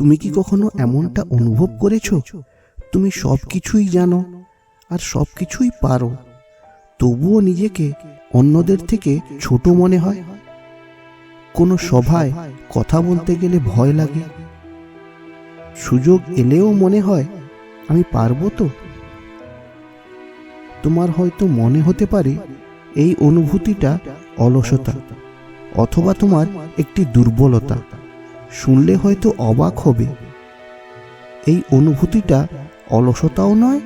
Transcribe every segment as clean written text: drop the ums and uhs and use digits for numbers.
তুমি কি কখনো এমনটা অনুভব করেছো তুমি সব কিছুই জানো আর সব কিছুই পারো, তবুও নিজেকে অন্যদের থেকে ছোট মনে হয়? কোনো সভায় কথা বলতে গেলে ভয় লাগে, সুযোগ এলেও মনে হয় আমি পারবো তো? তোমার হয়তো মনে হতে পারে এই অনুভূতিটা অলসতা অথবা তোমার একটি দুর্বলতা। শুনলে হয়তো অবাক হবে, এই অনুভূতিটা অলসতাও নয়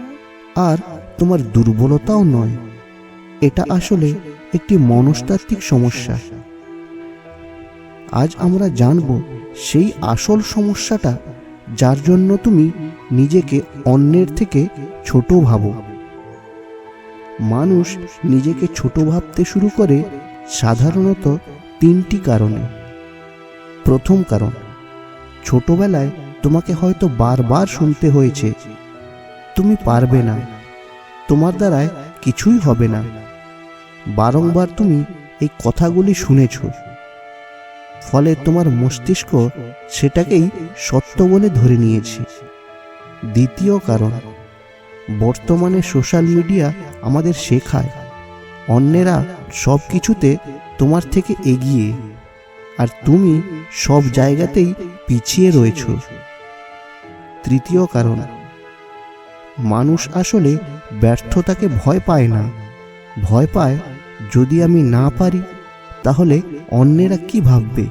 আর তোমার দুর্বলতাও নয়। এটা আসলে একটি মনস্তাত্ত্বিক সমস্যা। আজ আমরা জানব সেই আসল সমস্যাটা যার জন্য তুমি নিজেকে অন্যের থেকে ছোট ভাবো। মানুষ নিজেকে ছোট ভাবতে শুরু করে সাধারণত তিনটি কারণে। প্রথম কারণ, ছোটবেলায় তোমাকে হয়তো বারবার শুনতে হয়েছে তুমি পারবে না, তোমার দ্বারায় কিছুই হবে না। বারংবার তুমি এই কথাগুলি শুনেছ, ফলে তোমার মস্তিষ্ক সেটাকেই সত্য বলে ধরে নিয়েছে। দ্বিতীয় কারণ, বর্তমানে সোশ্যাল মিডিয়া আমাদের শেখায় অন্যেরা সব কিছুতে তোমার থেকে এগিয়ে আর তুমি সব জায়গাতেই পিছিয়ে রয়েছ। তৃতীয় কারণ, মানুষ আসলে ব্যর্থতাকে ভয় পায় না, ভয় পায় যদি আমি না পারি তাহলে অন্যেরা কি ভাববে।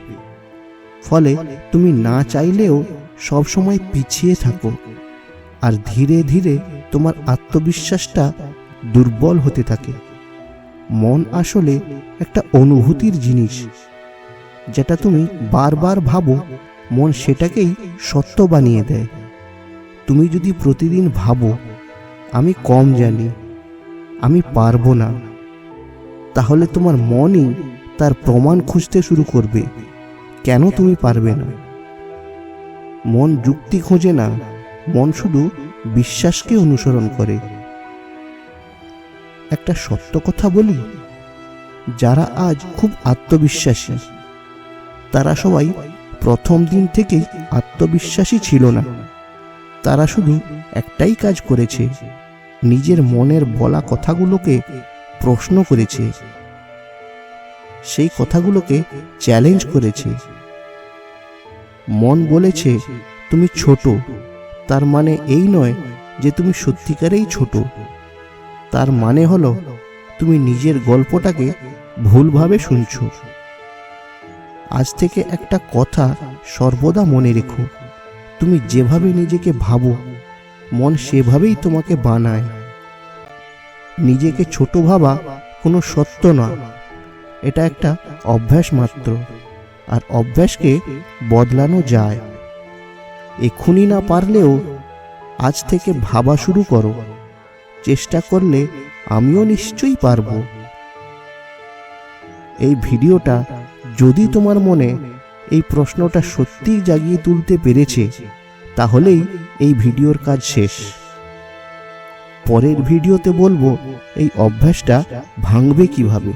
ফলে তুমি না চাইলেও সবসময় পিছিয়ে থাকো আর ধীরে ধীরে তোমার আত্মবিশ্বাসটা দুর্বল হতে থাকে। মন আসলে একটা অনুভূতির জিনিস, যেটা তুমি বারবার ভাবো মন সেটাকেই সত্য বানিয়ে দেয়। তুমি যদি প্রতিদিন ভাবো আমি কম জানি, আমি পারবো না, তাহলে তোমার মনই তার প্রমাণ খুঁজতে শুরু করবে কেন তুমি পারবে না। মন যুক্তি খোঁজে না, মন শুধু বিশ্বাসকে অনুসরণ করে। একটা সত্য কথা বলি, যারা আজ খুব আত্মবিশ্বাসী তারা সবাই প্রথম দিন থেকেই আত্মবিশ্বাসী ছিল না। তারা শুধু একটাই কাজ করেছে, নিজের মনের বলা কথাগুলোকে প্রশ্ন করেছে, সেই কথাগুলোকে চ্যালেঞ্জ করেছে। মন বলেছে তুমি ছোট, তার মানে এই নয় যে তুমি সত্যিকারেই ছোট, তার মানে হলো তুমি নিজের গল্পটাকে ভুলভাবে শুনছো। আজ থেকে একটা কথা সর্বদা মনে রেখো, তুমি যেভাবে নিজেকে ভাবো মন সেভাবেই তোমাকে বানায়। নিজেকে ছোট ভাবা কোনো সত্য না, এটা একটা অভ্যাস মাত্র, আর অভ্যাসকে বদলানো যায়। এক্ষুনি না পারলেও আজ থেকে ভাবা শুরু করো, চেষ্টা করলে আমিও নিশ্চয়ই পারবো। এই ভিডিওটা যদি তোমার মনে এই প্রশ্নটা সত্যিই জাগিয়ে তুলতে পেরেছে, তাহলেই এই ভিডিওর কাজ শেষ। পরের ভিডিওতে বলবো এই অভ্যাসটা ভাঙবে কিভাবে।